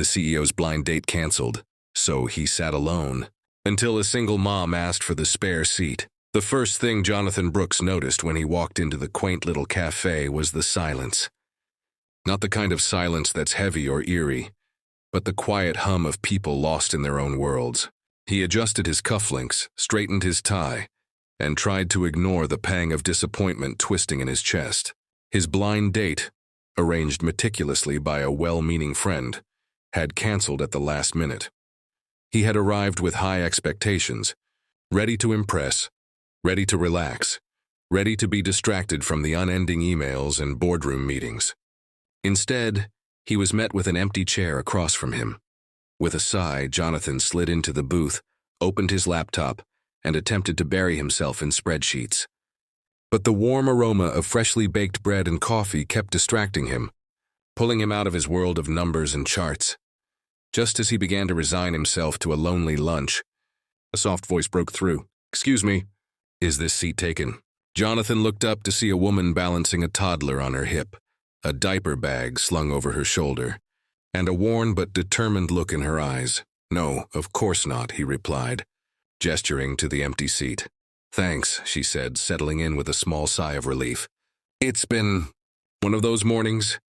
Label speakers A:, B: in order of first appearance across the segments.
A: The CEO's blind date canceled, so he sat alone, until a single mom asked for the spare seat. The first thing Jonathan Brooks noticed when he walked into the quaint little cafe was the silence. Not the kind of silence that's heavy or eerie, but the quiet hum of people lost in their own worlds. He adjusted his cufflinks, straightened his tie, and tried to ignore the pang of disappointment twisting in his chest. His blind date, arranged meticulously by a well-meaning friend, had canceled at the last minute. He had arrived with high expectations, ready to impress, ready to relax, ready to be distracted from the unending emails and boardroom meetings. Instead, he was met with an empty chair across from him. With a sigh, Jonathan slid into the booth, opened his laptop, and attempted to bury himself in spreadsheets. But the warm aroma of freshly baked bread and coffee kept distracting him, pulling him out of his world of numbers and charts. Just as he began to resign himself to a lonely lunch, a soft voice broke through. "Excuse me, is this seat taken?" Jonathan looked up to see a woman balancing a toddler on her hip, a diaper bag slung over her shoulder, and a worn but determined look in her eyes. "No, of course not," he replied, gesturing to the empty seat. "Thanks," she said, settling in with a small sigh of relief. "It's been one of those mornings."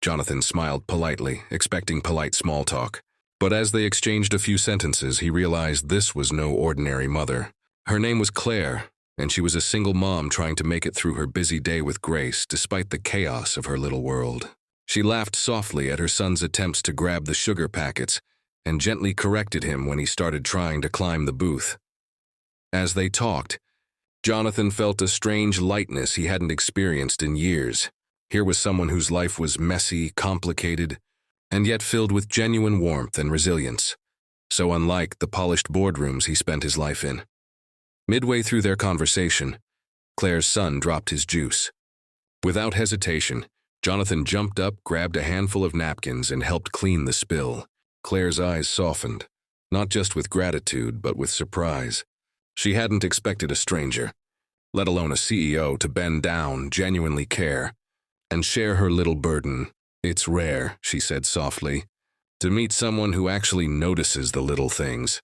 A: Jonathan smiled politely, expecting polite small talk. But as they exchanged a few sentences, he realized this was no ordinary mother. Her name was Claire, and she was a single mom trying to make it through her busy day with grace despite the chaos of her little world. She laughed softly at her son's attempts to grab the sugar packets and gently corrected him when he started trying to climb the booth. As they talked, Jonathan felt a strange lightness he hadn't experienced in years. Here was someone whose life was messy, complicated, and yet filled with genuine warmth and resilience, so unlike the polished boardrooms he spent his life in. Midway through their conversation, Claire's son dropped his juice. Without hesitation, Jonathan jumped up, grabbed a handful of napkins, and helped clean the spill. Claire's eyes softened, not just with gratitude, but with surprise. She hadn't expected a stranger, let alone a CEO, to bend down, genuinely care, and share her little burden. "It's rare," she said softly, "to meet someone who actually notices the little things."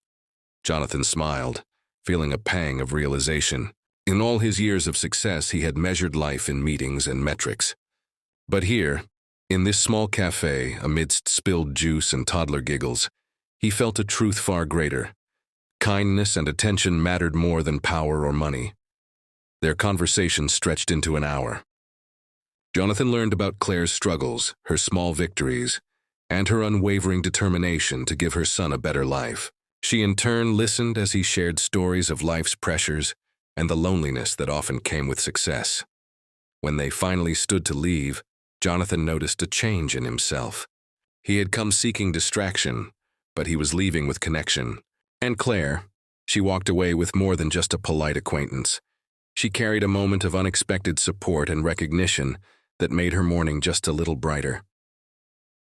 A: Jonathan smiled, feeling a pang of realization. In all his years of success, he had measured life in meetings and metrics. But here, in this small cafe, amidst spilled juice and toddler giggles, he felt a truth far greater. Kindness and attention mattered more than power or money. Their conversation stretched into an hour. Jonathan learned about Claire's struggles, her small victories, and her unwavering determination to give her son a better life. She in turn listened as he shared stories of life's pressures and the loneliness that often came with success. When they finally stood to leave, Jonathan noticed a change in himself. He had come seeking distraction, but he was leaving with connection. And Claire, she walked away with more than just a polite acquaintance. She carried a moment of unexpected support and recognition that made her morning just a little brighter.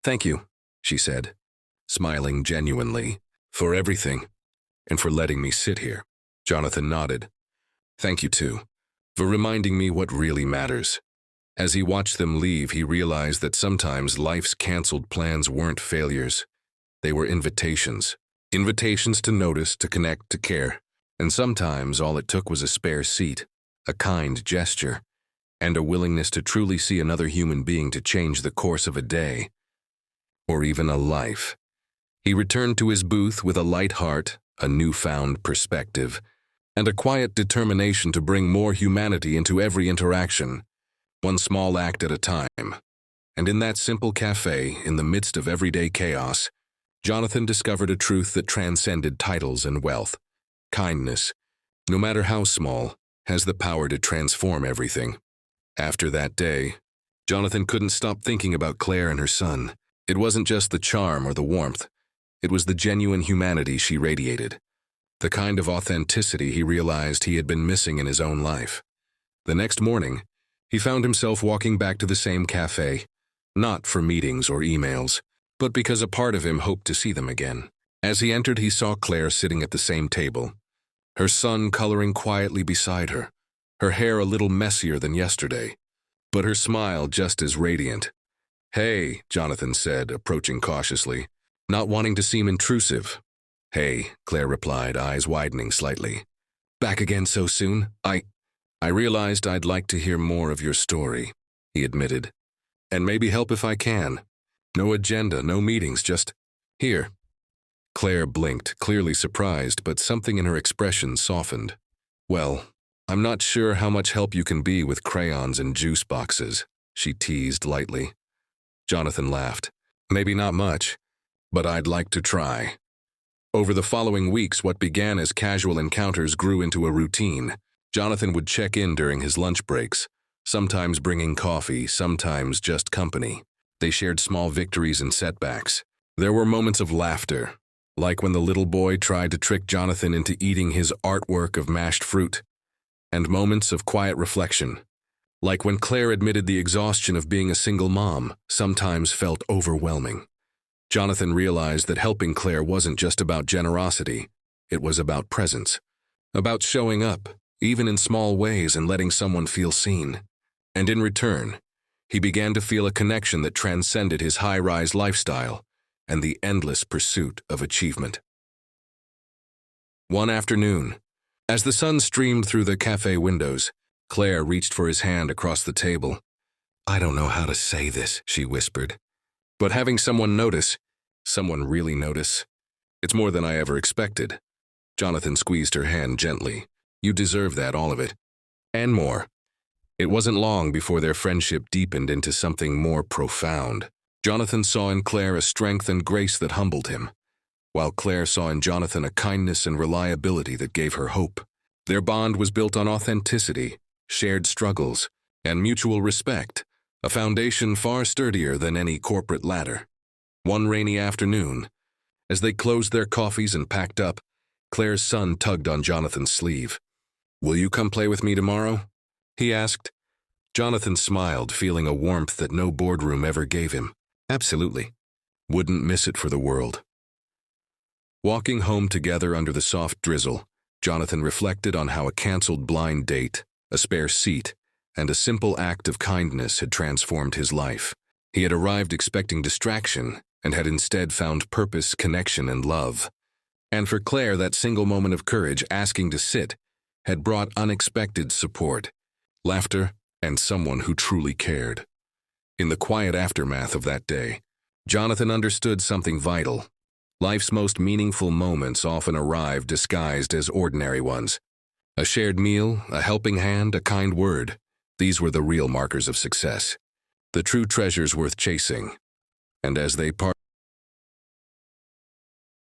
A: "Thank you," she said, smiling genuinely, "for everything, and for letting me sit here." Jonathan nodded. "Thank you too, for reminding me what really matters." As he watched them leave, he realized that sometimes life's canceled plans weren't failures. They were invitations. Invitations to notice, to connect, to care. And sometimes all it took was a spare seat, a kind gesture, and a willingness to truly see another human being to change the course of a day, or even a life. He returned to his booth with a light heart, a newfound perspective, and a quiet determination to bring more humanity into every interaction, one small act at a time. And in that simple cafe, in the midst of everyday chaos, Jonathan discovered a truth that transcended titles and wealth. Kindness, no matter how small, has the power to transform everything. After that day, Jonathan couldn't stop thinking about Claire and her son. It wasn't just the charm or the warmth. It was the genuine humanity she radiated, the kind of authenticity he realized he had been missing in his own life. The next morning, he found himself walking back to the same cafe, not for meetings or emails, but because a part of him hoped to see them again. As he entered, he saw Claire sitting at the same table, her son coloring quietly beside her, her hair a little messier than yesterday, but her smile just as radiant. "Hey," Jonathan said, approaching cautiously. not wanting to seem intrusive. "Hey," Claire replied, eyes widening slightly. "Back again so soon? I realized I'd like to hear more of your story," he admitted. "And maybe help if I can. No agenda, no meetings, just here." Claire blinked, clearly surprised, but something in her expression softened. "Well, I'm not sure how much help you can be with crayons and juice boxes," she teased lightly. Jonathan laughed. "Maybe not much, but I'd like to try." Over the following weeks, what began as casual encounters grew into a routine. Jonathan would check in during his lunch breaks, sometimes bringing coffee, sometimes just company. They shared small victories and setbacks. There were moments of laughter, like when the little boy tried to trick Jonathan into eating his artwork of mashed fruit, and moments of quiet reflection, like when Claire admitted the exhaustion of being a single mom sometimes felt overwhelming. Jonathan realized that helping Claire wasn't just about generosity, it was about presence, about showing up, even in small ways, and letting someone feel seen. And in return, he began to feel a connection that transcended his high-rise lifestyle and the endless pursuit of achievement. One afternoon, as the sun streamed through the cafe windows, Claire reached for his hand across the table. "I don't know how to say this," she whispered, "but having someone really notice, it's more than I ever expected." Jonathan squeezed her hand gently. "You deserve that, all of it. And more." It wasn't long before their friendship deepened into something more profound. Jonathan saw in Claire a strength and grace that humbled him, while Claire saw in Jonathan a kindness and reliability that gave her hope. Their bond was built on authenticity, shared struggles, and mutual respect, a foundation far sturdier than any corporate ladder. One rainy afternoon, as they closed their coffees and packed up, Claire's son tugged on Jonathan's sleeve. "Will you come play with me tomorrow?" he asked. Jonathan smiled, feeling a warmth that no boardroom ever gave him. "Absolutely. Wouldn't miss it for the world." Walking home together under the soft drizzle, Jonathan reflected on how a canceled blind date, a spare seat, and a simple act of kindness had transformed his life. He had arrived expecting distraction and had instead found purpose, connection, and love. And for Claire, that single moment of courage, asking to sit, had brought unexpected support, laughter, and someone who truly cared. In the quiet aftermath of that day, Jonathan understood something vital. Life's most meaningful moments often arrive disguised as ordinary ones. A shared meal, a helping hand, a kind word. These were the real markers of success, the true treasures worth chasing. And as they parted,